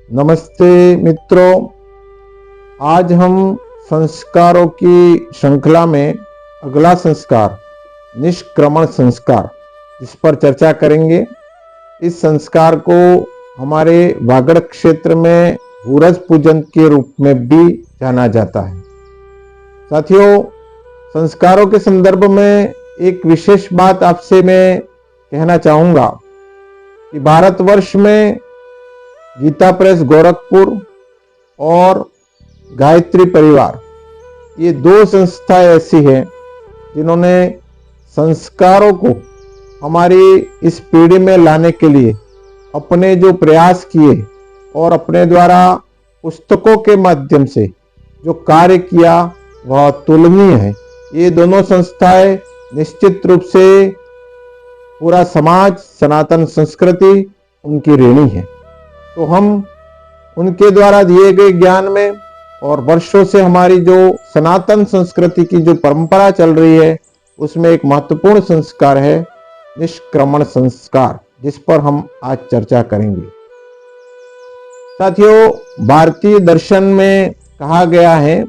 नमस्ते मित्रों, आज हम संस्कारों की श्रृंखला में अगला संस्कार निष्क्रमण संस्कार इस पर चर्चा करेंगे। इस संस्कार को हमारे वागड़ क्षेत्र में सूरज पूजन के रूप में भी जाना जाता है। साथियों, संस्कारों के संदर्भ में एक विशेष बात आपसे मैं कहना चाहूँगा कि भारतवर्ष में गीता प्रेस गोरखपुर और गायत्री परिवार, ये दो संस्थाएं ऐसी हैं जिन्होंने संस्कारों को हमारी इस पीढ़ी में लाने के लिए अपने जो प्रयास किए और अपने द्वारा पुस्तकों के माध्यम से जो कार्य किया वह तुलनीय है। ये दोनों संस्थाएं निश्चित रूप से पूरा समाज, सनातन संस्कृति उनकी ऋणी है। तो हम उनके द्वारा दिए गए ज्ञान में और वर्षों से हमारी जो सनातन संस्कृति की जो परंपरा चल रही है उसमें एक महत्वपूर्ण संस्कार है निष्क्रमण संस्कार, जिस पर हम आज चर्चा करेंगे। साथियों, भारतीय दर्शन में कहा गया है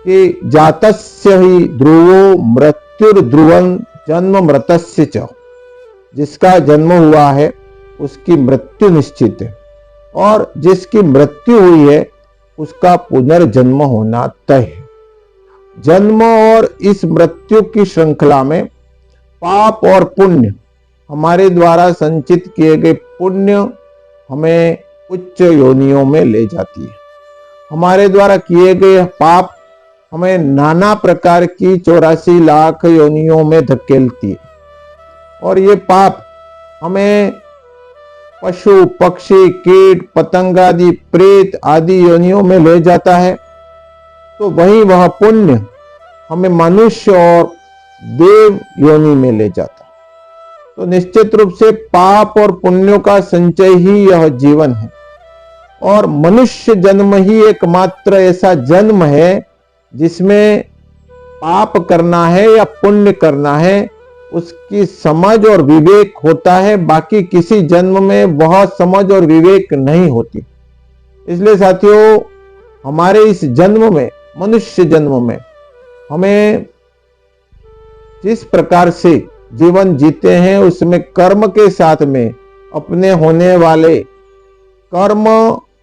कि जातस्य ही ध्रुवो मृत्युर्ध्रुवं जन्म मृतस्य च, जिसका जन्म हुआ है उसकी मृत्यु निश्चित है और जिसकी मृत्यु हुई है उसका पुनर्जन्म होना तय है। जन्म और इस मृत्यु की श्रृंखला में पाप और पुण्य, हमारे द्वारा संचित किए गए पुण्य हमें उच्च योनियों में ले जाती है। हमारे द्वारा किए गए पाप हमें नाना प्रकार की 84 लाख योनियों में धकेलती है और ये पाप हमें पशु, पक्षी, कीट, पतंग आदि, प्रेत आदि योनियों में ले जाता है। तो वही वह पुण्य हमें मनुष्य और देव योनि में ले जाता है। तो निश्चित रूप से पाप और पुण्यों का संचय ही यह जीवन है और मनुष्य जन्म ही एकमात्र ऐसा जन्म है जिसमें पाप करना है या पुण्य करना है उसकी समझ और विवेक होता है। बाकी किसी जन्म में वह समझ और विवेक नहीं होती। इसलिए साथियों, हमारे इस जन्म में, मनुष्य जन्म में, हमें जिस प्रकार से जीवन जीते हैं उसमें कर्म के साथ में अपने होने वाले कर्म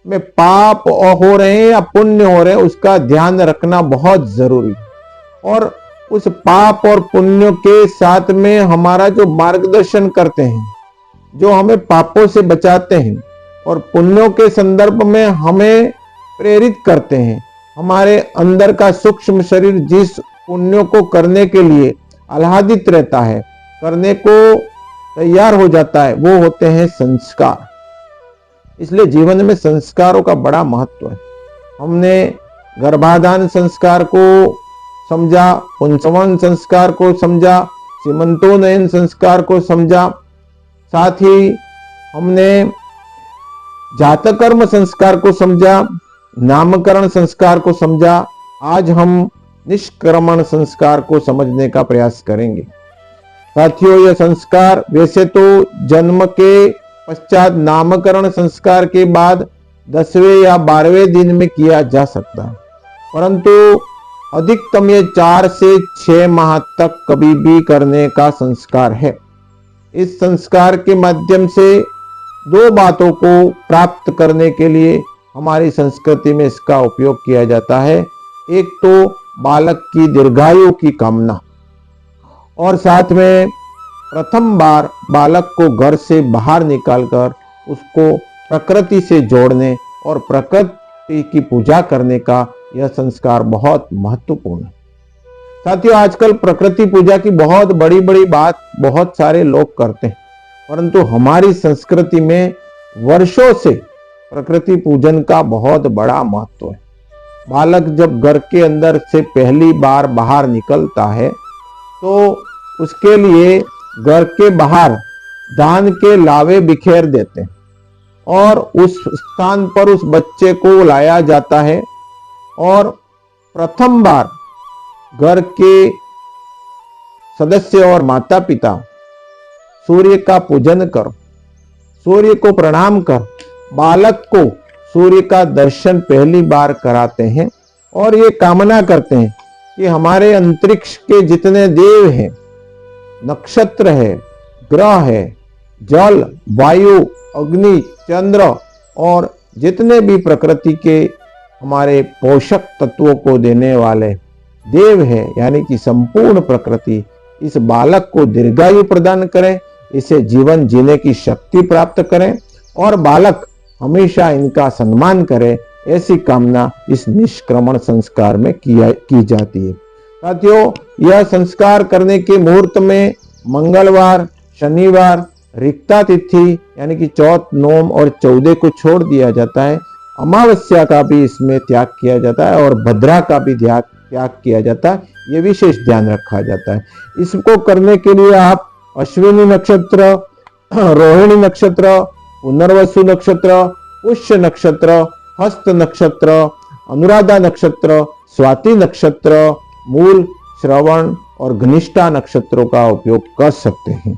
में पाप हो रहे हैं या पुण्य हो रहे हैं उसका ध्यान रखना बहुत जरूरी है। और उस पाप और पुण्य के साथ में हमारा जो मार्गदर्शन करते हैं, जो हमें पापों से बचाते हैं और पुण्यों के संदर्भ में हमें प्रेरित करते हैं, हमारे अंदर का सूक्ष्म शरीर जिस पुण्यों को करने के लिए आह्लादित रहता है, करने को तैयार हो जाता है, वो होते हैं संस्कार। इसलिए जीवन में संस्कारों का बड़ा महत्व है। हमने गर्भाधान संस्कार को समझा, पुंसवन संस्कार को समझा, सीमंतोन्नयन संस्कार को समझा, साथ ही हमने जातकर्म संस्कार को समझा, नामकरण संस्कार को समझा। आज हम निष्क्रमण संस्कार को समझने का प्रयास करेंगे। साथियों, यह संस्कार वैसे तो जन्म के पश्चात नामकरण संस्कार के बाद 10वें या 12वें दिन में किया जा सकता है, परंतु अधिकतम ये 4 से 6 माह तक कभी भी करने का संस्कार है। इस संस्कार के माध्यम से 2 बातों को प्राप्त करने के लिए हमारी संस्कृति में इसका उपयोग किया जाता है। एक तो बालक की दीर्घायु की कामना और साथ में प्रथम बार बालक को घर से बाहर निकालकर उसको प्रकृति से जोड़ने और प्रकृति की पूजा करने का यह संस्कार बहुत महत्वपूर्ण है। साथियों, आजकल प्रकृति पूजा की बहुत बड़ी बड़ी बात बहुत सारे लोग करते हैं, परंतु हमारी संस्कृति में वर्षों से प्रकृति पूजन का बहुत बड़ा महत्व है। बालक जब घर के अंदर से पहली बार बाहर निकलता है तो उसके लिए घर के बाहर धान के लावे बिखेर देते हैं और उस स्थान पर उस बच्चे को लाया जाता है और प्रथम बार घर के सदस्य और माता पिता सूर्य का पूजन कर, सूर्य को प्रणाम कर बालक को सूर्य का दर्शन पहली बार कराते हैं और ये कामना करते हैं कि हमारे अंतरिक्ष के जितने देव हैं, नक्षत्र है, ग्रह है, जल, वायु, अग्नि, चंद्र और जितने भी प्रकृति के हमारे पोषक तत्वों को देने वाले देव है, यानी कि संपूर्ण प्रकृति इस बालक को दीर्घायु प्रदान करें, इसे जीवन जीने की शक्ति प्राप्त करें और बालक हमेशा इनका सम्मान करे, ऐसी कामना इस निष्क्रमण संस्कार में की जाती है। साथियों, यह संस्कार करने के मुहूर्त में मंगलवार, शनिवार, रिक्ता तिथि यानी कि चौथ, नोम और 14 को छोड़ दिया जाता है। अमावस्या का भी इसमें त्याग किया जाता है और भद्रा का भी त्याग किया जाता है, ये विशेष ध्यान रखा जाता है। इसको करने के लिए आप अश्विनी नक्षत्र, रोहिणी नक्षत्र, पुनर्वसु नक्षत्र, पुष्य नक्षत्र, हस्त नक्षत्र, अनुराधा नक्षत्र, स्वाति नक्षत्र, मूल, श्रवण और घनिष्ठा नक्षत्रों का उपयोग कर सकते हैं।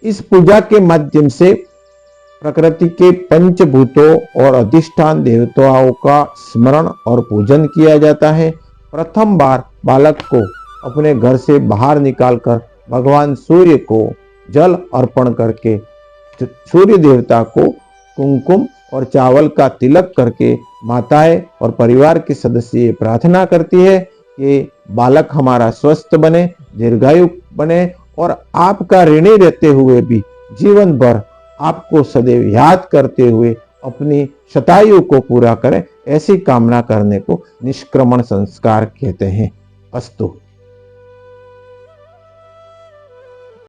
इस पूजा के माध्यम से प्रकृति के पंचभूतों और अधिष्ठान देवताओं का स्मरण और पूजन किया जाता है। प्रथम बार बालक को अपने घर से बाहर निकालकर भगवान सूर्य को जल अर्पण करके सूर्य देवता को कुमकुम और चावल का तिलक करके माताएं और परिवार के सदस्य प्रार्थना करती है कि बालक हमारा स्वस्थ बने, दीर्घायु बने और आपका ऋणी रहते हुए भी जीवन भर आपको सदैव याद करते हुए अपनी शतायु को पूरा करें। ऐसी कामना करने को निष्क्रमण संस्कार कहते हैं। अस्तु।